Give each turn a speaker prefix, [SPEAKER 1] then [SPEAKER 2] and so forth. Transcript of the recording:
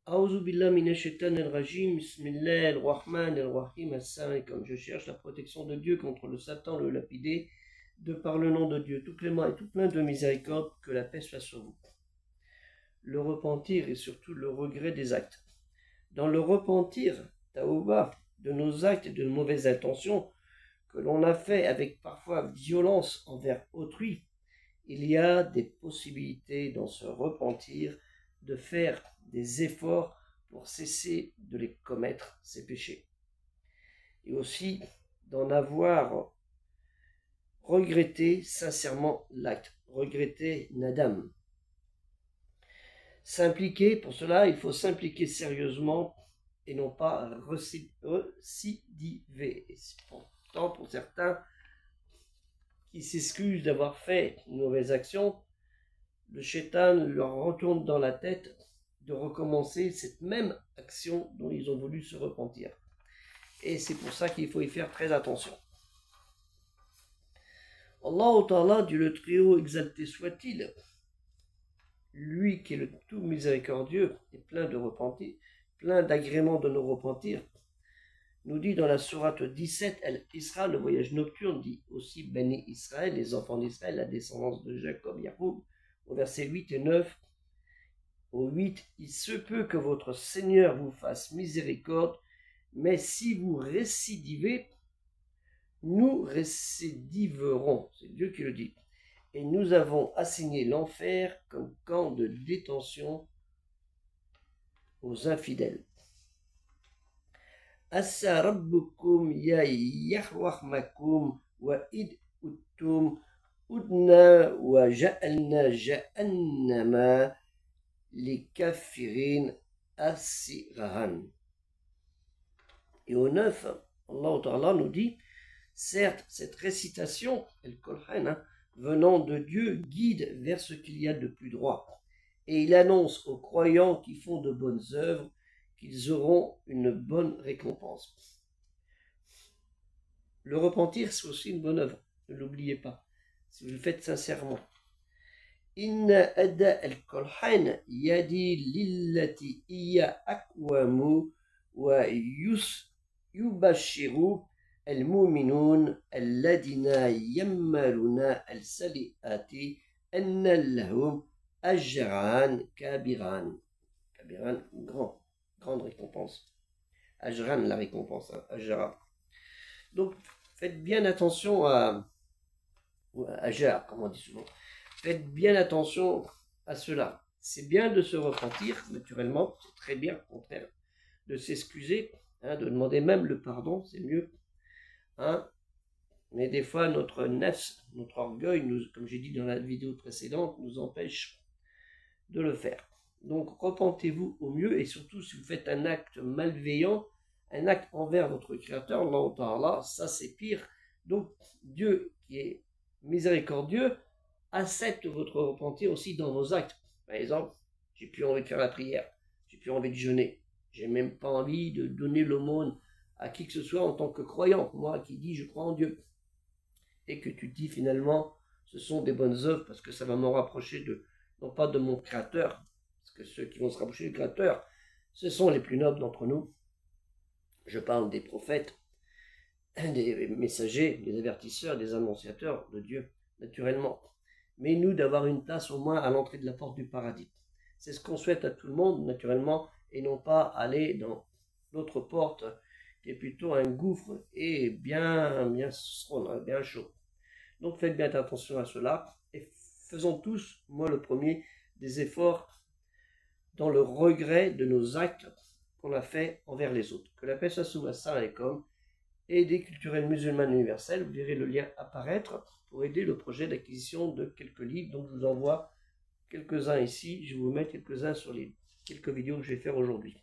[SPEAKER 1] A'udhu billah minash shaitanir rajim, bismillahir rahmanir rahim, comme je cherche la protection de Dieu contre le Satan, le lapidé, de par le nom de Dieu, tout clément et tout plein de miséricorde, que la paix soit sur vous. Le repentir et surtout le regret des actes. Dans le repentir, taouba, de nos actes et de nos mauvaises intentions, que l'on a fait avec parfois violence envers autrui, il y a des possibilités dans ce repentir de faire des efforts pour cesser de les commettre, ces péchés. Et aussi d'en avoir regretté sincèrement l'acte, regretter nadam. S'impliquer, pour cela, il faut s'impliquer sérieusement et non pas récidiver. Et pourtant, pour certains qui s'excusent d'avoir fait une mauvaise action, le shaitan leur retourne dans la tête de recommencer cette même action dont ils ont voulu se repentir. Et c'est pour ça qu'il faut y faire très attention. Allah Ta'ala, Dieu le Très-Haut, exalté soit-il, lui qui est le tout miséricordieux et plein de repentir, plein d'agréments de nos repentirs, nous dit dans la sourate 17, Al-Isra, le voyage nocturne, dit aussi Béni Israël, les enfants d'Israël, la descendance de Jacob, Yacoub, au verset 8 et 9, au 8, il se peut que votre Seigneur vous fasse miséricorde, mais si vous récidivez, nous récidiverons. C'est Dieu qui le dit. Et nous avons assigné l'enfer comme camp de détention aux infidèles. Assa rabbukum ya yahwahmakum wa id uttum udna wa ja'alna ja'annama les kafirin asirahan. Et au 9, Allah Ta'ala nous dit, certes, cette récitation, el-Kolhan, venant de Dieu, guide vers ce qu'il y a de plus droit. Et il annonce aux croyants qui font de bonnes œuvres qu'ils auront une bonne récompense. Le repentir, c'est aussi une bonne œuvre, ne l'oubliez pas, si vous le faites sincèrement. Inna ada al-Kolhan yadi lillati iya akwamu wa yubashiru al-mu'minun alladina yammaluna al-sali'ati anna lahum ajran kabiran. Kabiran, grande récompense. Ajran, la récompense, hein, ajra. Donc, faites bien attention à ajar, comme on dit souvent. Faites bien attention à cela. C'est bien de se repentir, naturellement, c'est très bien, au contraire, de s'excuser, hein, de demander même le pardon, c'est mieux. Hein. Mais des fois, notre nefs, notre orgueil, comme j'ai dit dans la vidéo précédente, nous empêche de le faire. Donc, repentez-vous au mieux, et surtout si vous faites un acte malveillant, un acte envers votre Créateur, Allah Ta'ala, ça c'est pire. Donc, Dieu qui est miséricordieux, accepte votre repentir aussi dans vos actes. Par exemple, j'ai plus envie de faire la prière, j'ai plus envie de jeûner, j'ai même pas envie de donner l'aumône à qui que ce soit en tant que croyant, moi qui dis je crois en Dieu, et que tu dis finalement ce sont des bonnes œuvres parce que ça va me rapprocher non pas de mon Créateur, parce que ceux qui vont se rapprocher du Créateur, ce sont les plus nobles d'entre nous. Je parle des prophètes, des messagers, des avertisseurs, des annonciateurs de Dieu, naturellement. Mais nous, d'avoir une place au moins à l'entrée de la porte du paradis. C'est ce qu'on souhaite à tout le monde, naturellement, et non pas aller dans l'autre porte, qui est plutôt un gouffre et bien chaud. Donc faites bien attention à cela, et faisons tous, moi le premier, des efforts dans le regret de nos actes qu'on a fait envers les autres. Que la paix soit sous Assalamu alaikum. Aider culturelle musulmane universelle, vous verrez le lien apparaître pour aider le projet d'acquisition de quelques livres. Donc je vous envoie quelques-uns ici, je vais vous mettre quelques-uns sur les quelques vidéos que je vais faire aujourd'hui.